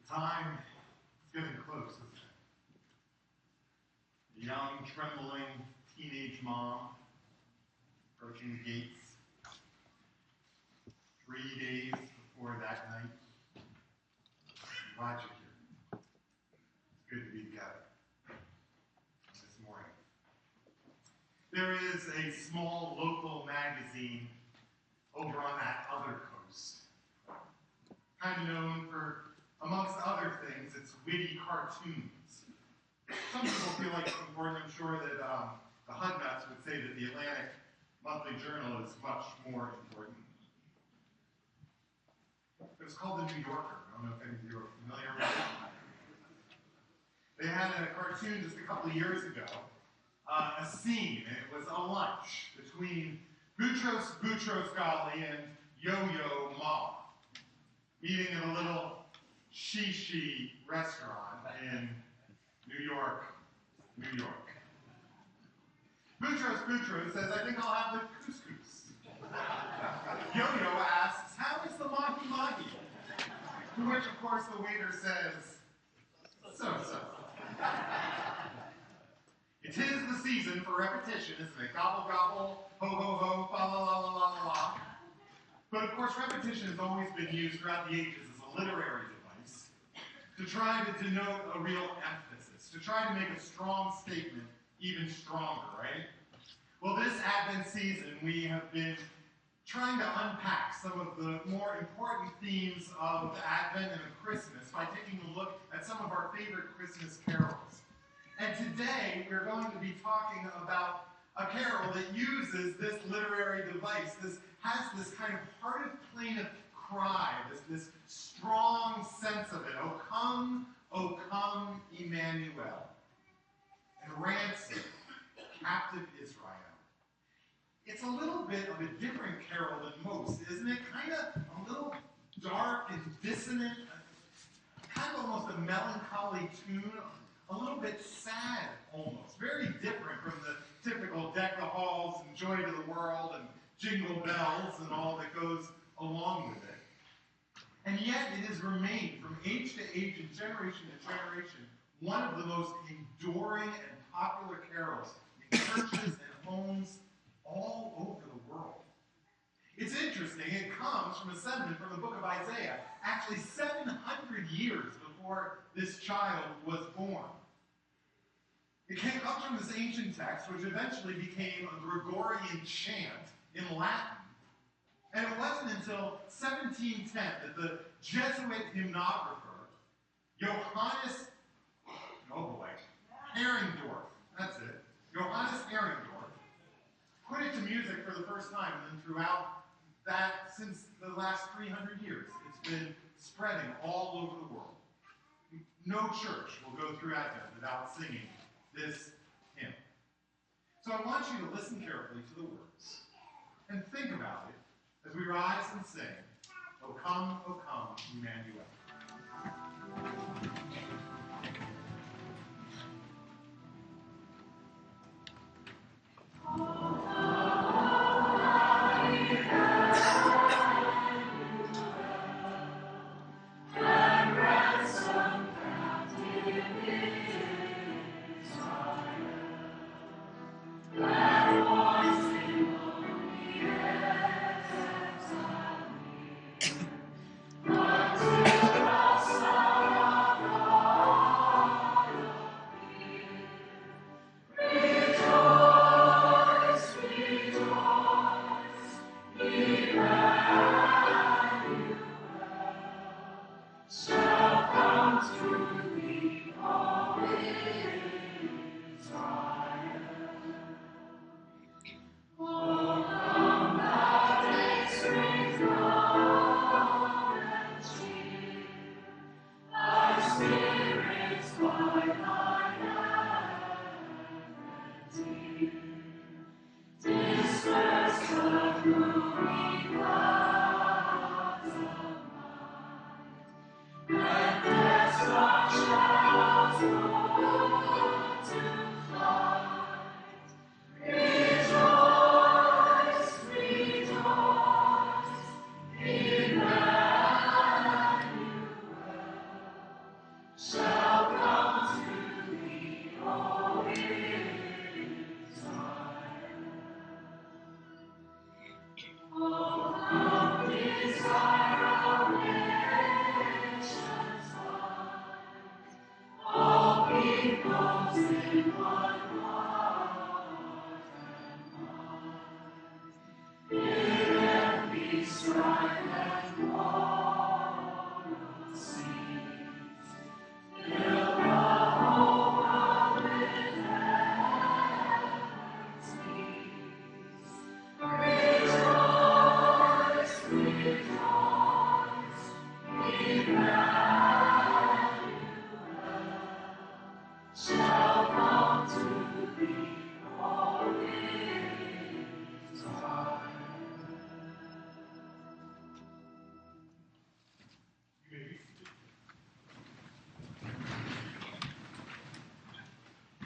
Time is getting close, isn't it? A young, trembling teenage mom approaching the gates 3 days before that night. I'm glad you're here. It's good to be together this morning. There is a small local magazine over on that other coast, kind of known for, amongst other things, its witty cartoons. Some people feel like it's important. I'm sure that the Hudnuts would say that the Atlantic Monthly Journal is much more important. It was called The New Yorker. I don't know if any of you are familiar with it. They had a cartoon just a couple of years ago, a scene, and it was a lunch between Boutros Ghali and Yo-Yo Ma, meeting at a little shishi restaurant in New York, New York. Boutros says, "I think I'll have the couscous." Yo-Yo asks, "How is the mahi-mahi?" To which, of course, the waiter says, "So-so." It is the season for repetition, isn't it? Gobble, gobble, ho, ho, ho, fa, la, la, la, la, la. But, of course, repetition has always been used throughout the ages as a literary device to try to denote a real emphasis, to try to make a strong statement even stronger, right? Well, this Advent season, we have been trying to unpack some of the more important themes of Advent and of Christmas by taking a look at some of our favorite Christmas carols. And today, we're going to be talking about a carol that uses this literary device, has this kind of hearted plaintive cry, this strong sense of it. O come, Emmanuel, and ransom captive Israel. It's a little bit of a different carol than most, isn't it? Kind of a little dark and dissonant, kind of almost a melancholy tune, a little bit sad almost, very different from the typical deck the halls and joy to the world and jingle bells and all that goes along with it. And yet it has remained from age to age and generation to generation one of the most enduring and popular carols in churches and homes all over the world. It's interesting, it comes from a sentiment from the book of Isaiah, actually 700 years before this child was born. It comes from this ancient text, which eventually became a Gregorian chant in Latin. And it wasn't until 1710 that the Jesuit hymnographer, Johannes Herringdorf, that's it, Johannes Herringdorf, put it to music for the first time, and then throughout that, since the last 300 years, it's been spreading all over the world. No church will go through Advent without singing this hymn. So I want you to listen carefully to the words and think about it as we rise and sing, O come, Emmanuel.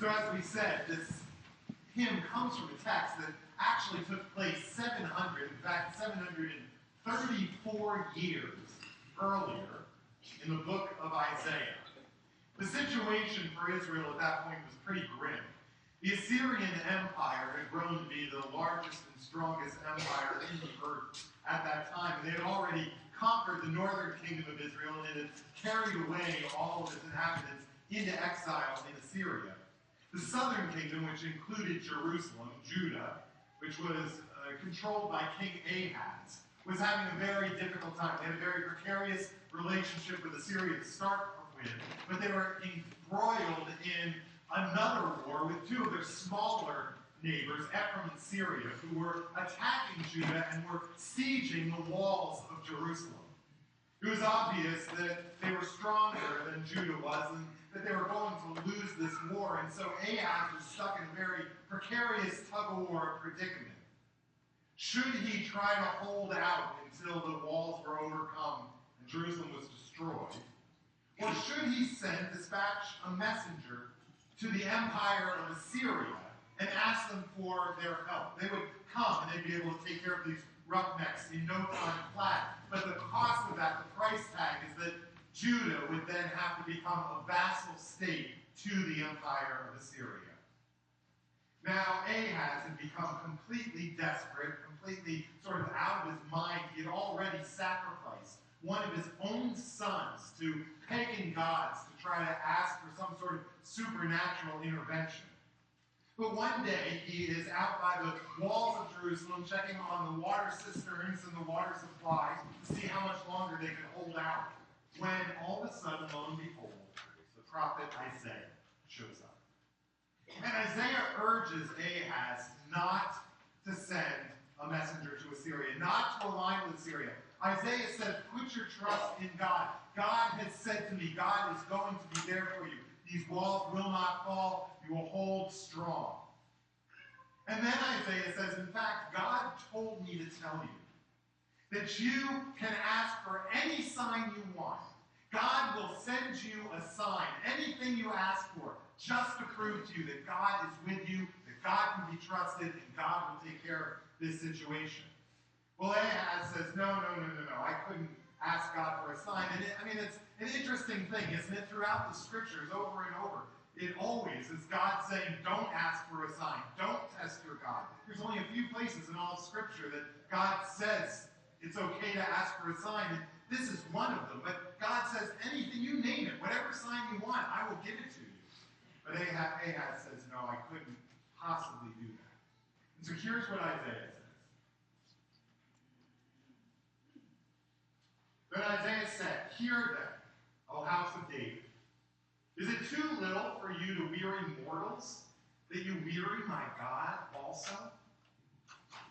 So as we said, this hymn comes from a text that actually took place 734 years earlier in the book of Isaiah. The situation for Israel at that point was pretty grim. The Assyrian Empire had grown to be the largest and strongest empire in the earth at that time. They had already conquered the northern kingdom of Israel and it had carried away all of its inhabitants into exile in Assyria. The southern kingdom, which included Jerusalem, Judah, which was controlled by King Ahaz, was having a very difficult time. They had a very precarious relationship with Assyria to start with, but they were embroiled in another war with two of their smaller neighbors, Ephraim and Syria, who were attacking Judah and were sieging the walls of Jerusalem. It was obvious that they were stronger than Judah was and that they were going to lose this war, and so Ahaz was stuck in a very precarious tug-of-war predicament. Should he try to hold out until the walls were overcome and Jerusalem was destroyed? Or should he dispatch a messenger to the empire of Assyria and ask them for their help? They would come and they'd be able to take care of these roughnecks in no time flat. But the cost of that, the price tag, is that Judah would then have to become a vassal state to the empire of Assyria. Now, Ahaz had become completely desperate, completely sort of out of his mind. He had already sacrificed one of his own sons to pagan gods to try to ask for some sort of supernatural intervention. But one day, he is out by the walls of Jerusalem checking on the water cisterns and the water supplies to see how much longer they could hold out. When all of a sudden, lo and behold, the prophet Isaiah shows up. And Isaiah urges Ahaz not to send a messenger to Assyria, not to align with Assyria. Isaiah says, put your trust in God. God has said to me, God is going to be there for you. These walls will not fall. You will hold strong. And then Isaiah says, in fact, God told me to tell you that you can ask for any sign you want. God will send you a sign, anything you ask for, just to prove to you that God is with you, that God can be trusted, and God will take care of this situation. Well, Ahaz says, no, I couldn't ask God for a sign. And it's an interesting thing, isn't it? Throughout the scriptures, over and over, it always is God saying, don't ask for a sign, don't test your God. There's only a few places in all scripture that God says it's okay to ask for a sign, and this is one of them. But God says, anything, you name it, whatever sign you want, I will give it to you. But Ahaz says, no, I couldn't possibly do that. And so here's what Isaiah says. Then Isaiah said, hear then, O house of David. Is it too little for you to weary mortals, that you weary my God also?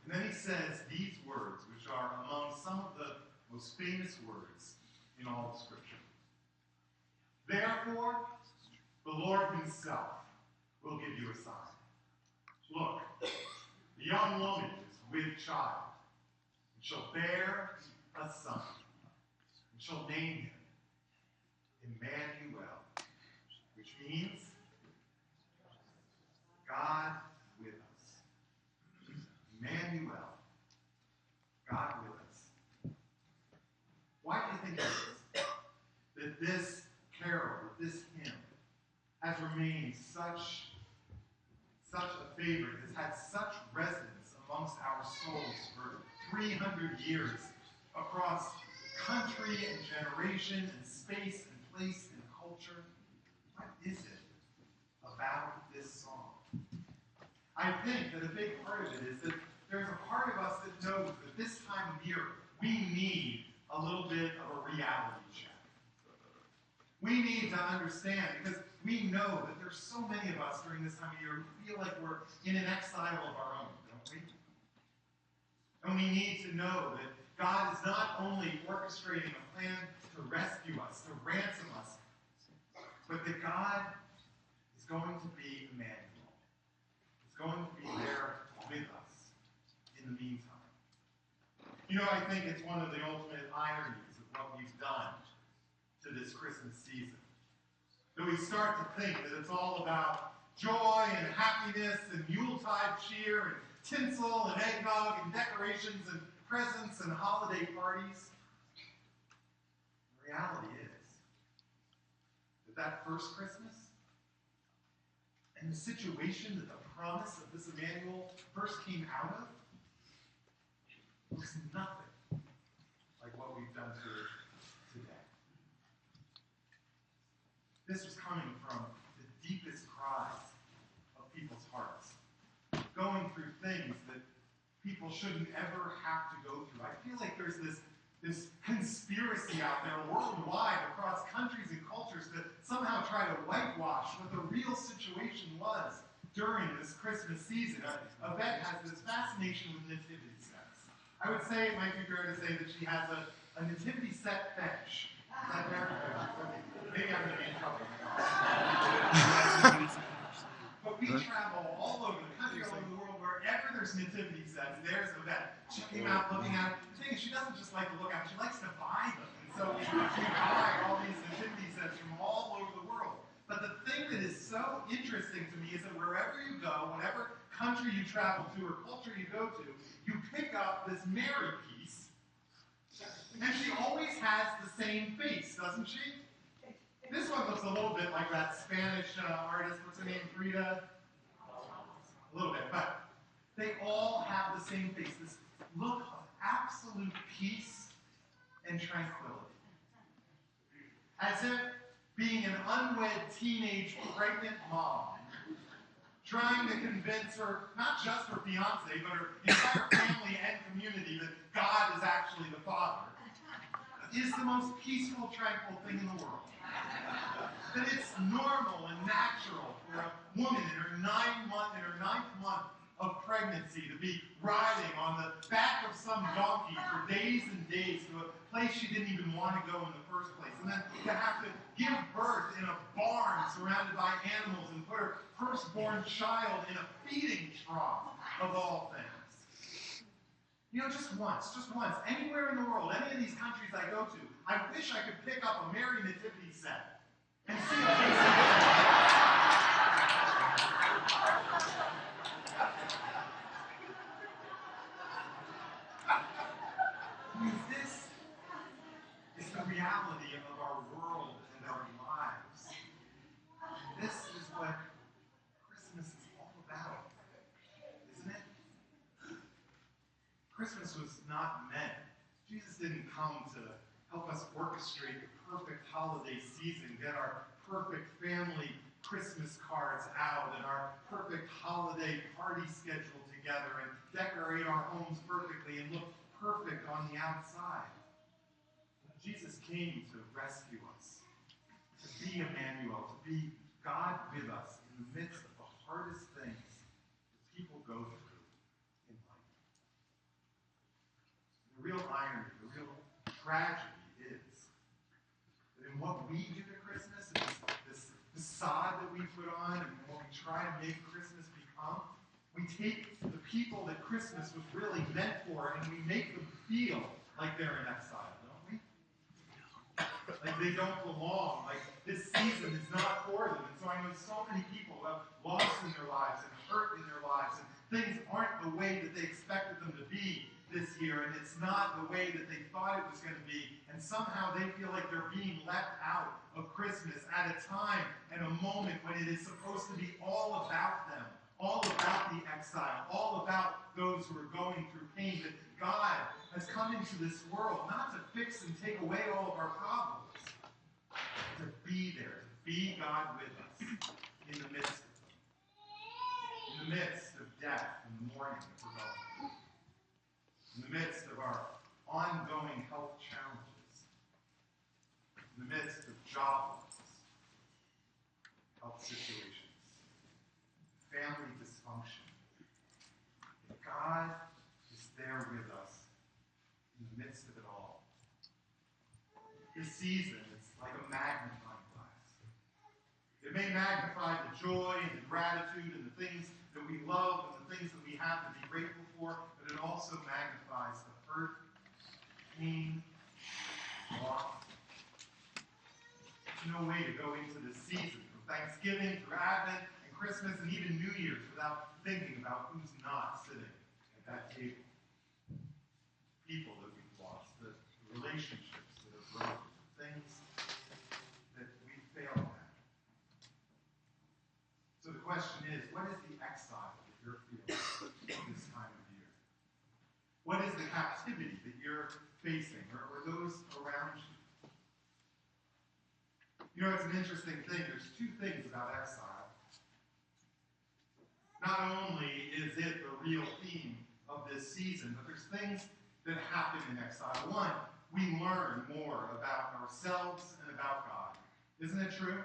And then he says these words, which are among some of the most famous words in all of Scripture. Therefore, the Lord himself will give you a sign. Look, the young woman is with child, and shall bear a son, and shall name him Emmanuel, which means God with us. Emmanuel, God with us. Why do you think it is that this carol, that this hymn, has remained such a favorite, has had such resonance amongst our souls for 300 years across country and generation and space and place and culture? What is it about this song. I think that a big part of it is that there's a part of us that knows that this time of year we need a little bit of a reality check. We need to understand, because we know that there's so many of us during this time of year who feel like we're in an exile of our own, don't we? And we need to know that God is not only orchestrating a plan to rescue us, to ransom us, but that God is going to be Emmanuel. He's going to be there with us in the meantime. You know, I think it's one of the ultimate ironies of what we've done to this Christmas season. That we start to think that it's all about joy and happiness and Yuletide cheer and tinsel and eggnog and decorations and presents and holiday parties. The reality is that first Christmas and the situation that the promise of this Emmanuel first came out of looks nothing like what we've done to it today. This was coming from the deepest cries of people's hearts, going through things that people shouldn't ever have to go through. I feel like there's this conspiracy out there worldwide across countries and cultures to somehow try to whitewash what the real situation was during this Christmas season. Yvette has this fascination with nativity sets. I would say it might be fair to say that she has a nativity set fetish. Is that fair? Maybe I'm going to be in trouble. But we travel all over the country, all over the world, wherever there's nativity sets, there's Yvette. She came out looking at it. The thing is, she doesn't just like to look at them, she likes to buy them. And so we buy all these nativity sets from all over the world. But the thing that is so interesting to me is that wherever you go, whatever country you travel to or culture you go to, you pick up this Mary piece, and she always has the same face, doesn't she? This one looks a little bit like that Spanish artist, what's her name, Frida? A little bit, but they all have the same face, this look of absolute peace and tranquility. As if being an unwed teenage pregnant mom, trying to convince her, not just her fiance, but her entire family and community that God is actually the Father, is the most peaceful, tranquil thing in the world. That it's normal and natural for a woman in her ninth month of pregnancy to be riding on the back of some donkey for days and days to a place she didn't even want to go in the first place, and then to have to give birth in a barn surrounded by animals and put her firstborn child in a feeding trough of all things. You know, just once, anywhere in the world, any of these countries I go to, I wish I could pick up a Mary Nativity set and see a piece of it. This is the reality of our world and our lives. This is what Christmas is all about, isn't it? Christmas was not meant. Jesus didn't come to help us orchestrate the perfect holiday season, get our perfect family Christmas cards out and our perfect holiday party schedule together and decorate our homes perfectly and look perfect on the outside. Jesus came to rescue us, to be Emmanuel, to be God with us in the midst of the hardest things that people go through in life. The real irony, the real tragedy is that in what we do to Christmas, and this facade that we put on and what we try to make Christmas become, we take the people that Christmas was really meant for and we make them feel like they're in exile, don't we? Like they don't belong, like this season is not for them. And so I know so many people who have loss in their lives and hurt in their lives, and things aren't the way that they expected them to be this year, and it's not the way that they thought it was going to be, and somehow they feel like they're being left out of Christmas at a time and a moment when it is supposed to be all about them, all about the exile, all about those who are going through pain, that God has come into this world not to fix and take away all of our problems, to be there, to be God with us in the midst of midst of death and the mourning that we're going through, in the midst of our ongoing health challenges, in the midst of job loss, health situations, family dysfunction, God is there with us in the midst of it all. This season is like a magnifying glass. It may magnify the joy and the gratitude and the things that we love and the things that we have to be grateful for, but it also magnifies the hurt, pain, loss. There's no way to go into this season from Thanksgiving through Advent and Christmas and even New Year's without thinking about who's not sitting at that table. People that we've lost, the relationships that are broken, things that we failed at. So the question is, what is the exile that you're feeling this time of year? What is the captivity that you're facing, or those around you? You know, it's an interesting thing. There's two things about exile. Not only is it the real theme of this season, but there's things that happen in exile. One, we learn more about ourselves and about God. Isn't it true?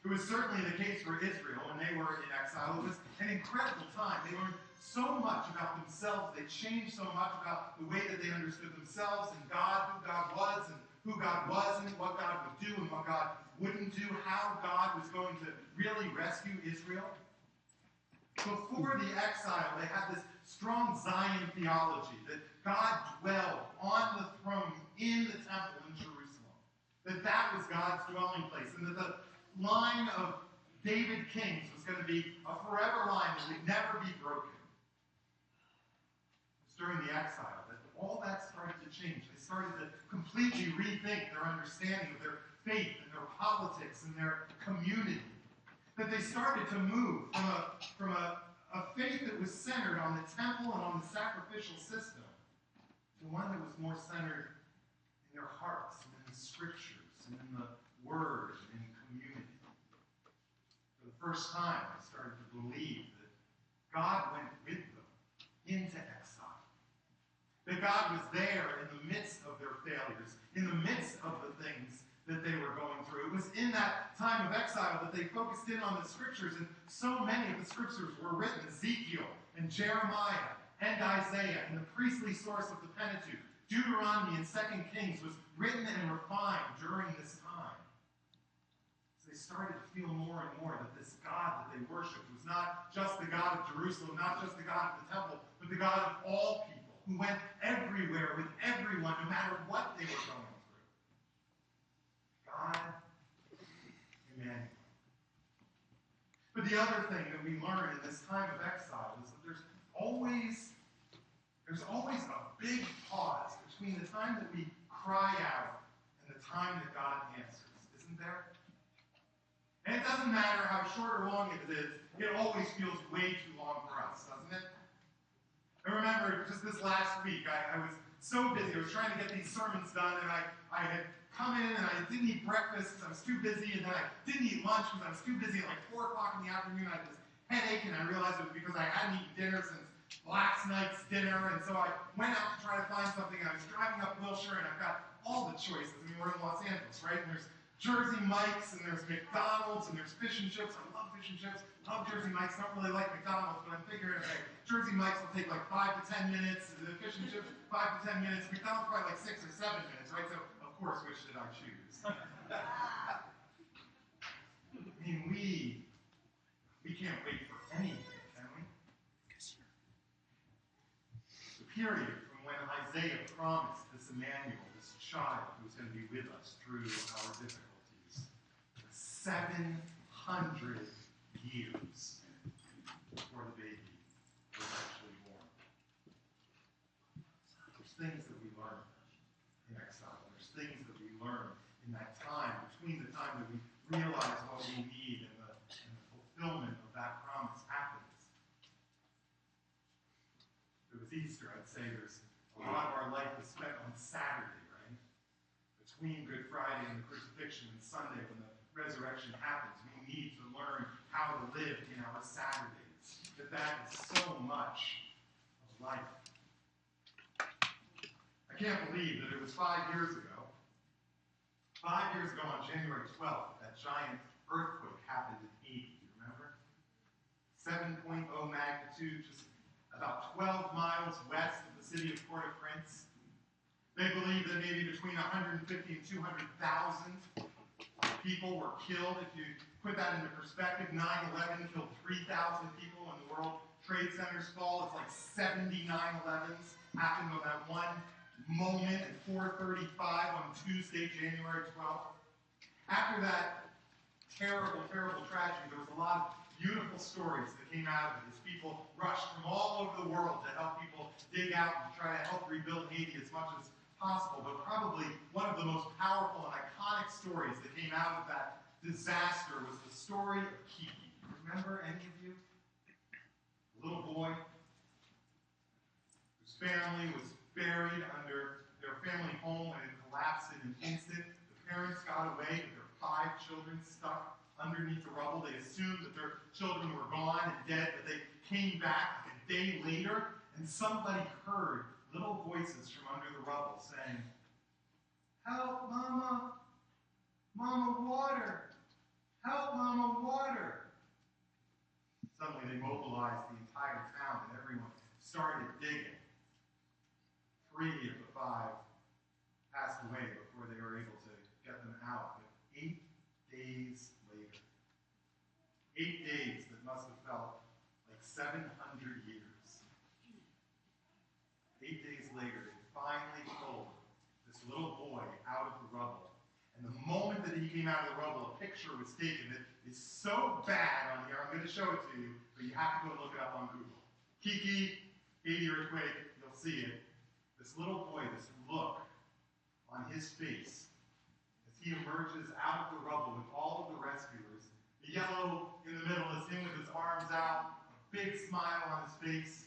It was certainly the case for Israel when they were in exile. It was an incredible time. They learned so much about themselves. They changed so much about the way that they understood themselves and God, who God was and who God wasn't, what God would do and what God wouldn't do, how God was going to really rescue Israel. Before the exile, they had this strong Zion theology that God dwelled on the throne in the temple in Jerusalem, that was God's dwelling place, and that the line of David kings was going to be a forever line that would never be broken. It was during the exile that all that started to change. They started to completely rethink their understanding of their faith and their politics and their community. That they started to move from a faith that was centered on the temple and on the sacrificial system to one that was more centered in their hearts and in the scriptures and in the word and in community. For the first time, they started to believe that God went with them into exile. That God was there in the midst of their failures, in the midst of the things that they were going through. It was in that time of exile that they focused in on the scriptures, and so many of the scriptures were written. Ezekiel and Jeremiah and Isaiah and the priestly source of the Pentateuch, Deuteronomy and 2 Kings was written and refined during this time. So they started to feel more and more that this God that they worshipped was not just the God of Jerusalem, not just the God of the temple, but the God of all people, who went everywhere with everyone, no matter what they were going through. God, Emmanuel. But the other thing that we learn in this time of exile is that there's always a big pause between the time that we cry out and the time that God answers, isn't there? And it doesn't matter how short or long it is, it always feels way too long for us, doesn't it? I remember just this last week, I was so busy. I was trying to get these sermons done, and I had come in and I didn't eat breakfast because I was too busy, and then I didn't eat lunch because I was too busy. At like 4 o'clock in the afternoon, I had this headache, and I realized it was because I hadn't eaten dinner since last night's dinner, and so I went out to try to find something. I was driving up Wilshire, and I've got all the choices. I mean, we're in Los Angeles, right? And there's Jersey Mike's, and there's McDonald's, and there's fish and chips. I love fish and chips. Love Jersey Mike's. Don't really like McDonald's, but I'm figuring, okay, Jersey Mike's will take like 5 to 10 minutes. The fish and chips, 5 to 10 minutes. McDonald's probably like 6 or 7 minutes, right? So, of course, which did I choose? I mean, we can't wait for anything, can we? The period from when Isaiah promised this Emmanuel, this child who was going to be with us through our difficulties, 700 years before the baby was actually born. There's things that we learn in exile. There's things that we learn in that time, between the time that we realize what we need and the fulfillment of that promise happens. If it was Easter, I'd say there's a lot of our life is spent on Saturday, right? Between Good Friday and the crucifixion and Sunday when the resurrection happens, we need to learn how to live in our Saturdays. that is so much of life. I can't believe that it was 5 years ago. 5 years ago on January 12th, that giant earthquake happened in Haiti. You remember? 7.0 magnitude, just about 12 miles west of the city of Port-au-Prince. They believe that maybe between 150 and 200,000 people were killed. If you put that into perspective, 9/11 killed 3,000 people when the World Trade Center's fall. It's like 70 9/11s happened on that one moment at 4:35 on Tuesday, January 12th. After that terrible, terrible tragedy, there was a lot of beautiful stories that came out of it as people rushed from all over the world to help people dig out and try to help rebuild Haiti as much as possible. But probably one of the most powerful and iconic stories that came out of that disaster was the story of Kiki. Remember any of you? A little boy whose family was buried under their family home and it collapsed in an instant. The parents got away with their 5 children stuck underneath the rubble. They assumed that their children were gone and dead, but they came back like a day later, and somebody heard little voices from under the rubble saying, "Help, Mama! Mama, water! Help, Mama, water!" Suddenly they mobilized the entire town and everyone started digging. 3 of the 5 passed away before they were able to get them out. But 8 days later, 8 days that must have felt like 700 years. 8 days later, they finally pulled this little boy out of the rubble. And the moment that he came out of the rubble, a picture was taken that is so bad on here. I'm going to show it to you, but you have to go and look it up on Google. Kiki, Haiti earthquake, you'll see it. This little boy, this look on his face as he emerges out of the rubble with all of the rescuers. The yellow in the middle is him with his arms out, a big smile on his face.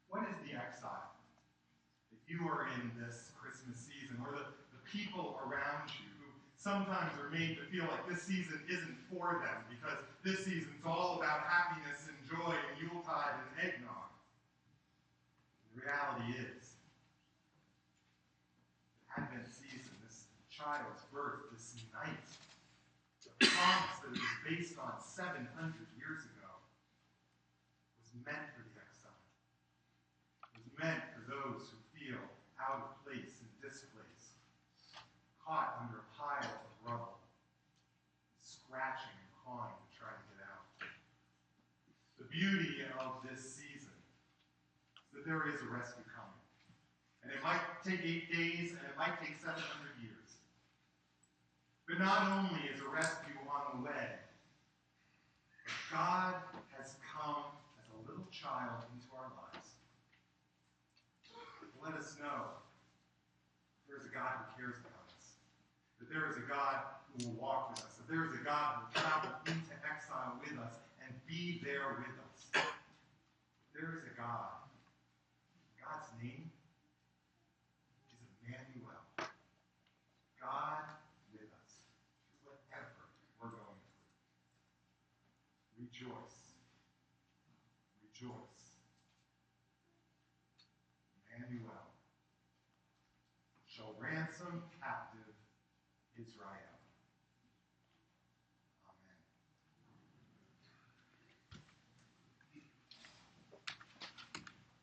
What is the exile that you are in this Christmas season, or the people around you who sometimes are made to feel like this season isn't for them because this season's all about happiness and joy and Yuletide and eggnog? The reality is, the Advent season, this child's birth, this night, the promise that it was based on 700 years ago, was meant for the exile. It was meant for those who feel out of place and displaced, caught under a pile of rubble, scratching and clawing to try to get out. The beauty of this season is that there is a rescue coming. And it might take 8 days, and it might take 700 years. But not only is a rescue on the way, but God has come as a little child into our lives to let us know there is a God who cares about us, that there is a God who will walk with us, that there is a God who will travel into exile with us and be there with us. There is a God. God's name is Emmanuel. God with us through whatever we're going through. Rejoice. Rejoice. Emmanuel shall ransom captive Israel.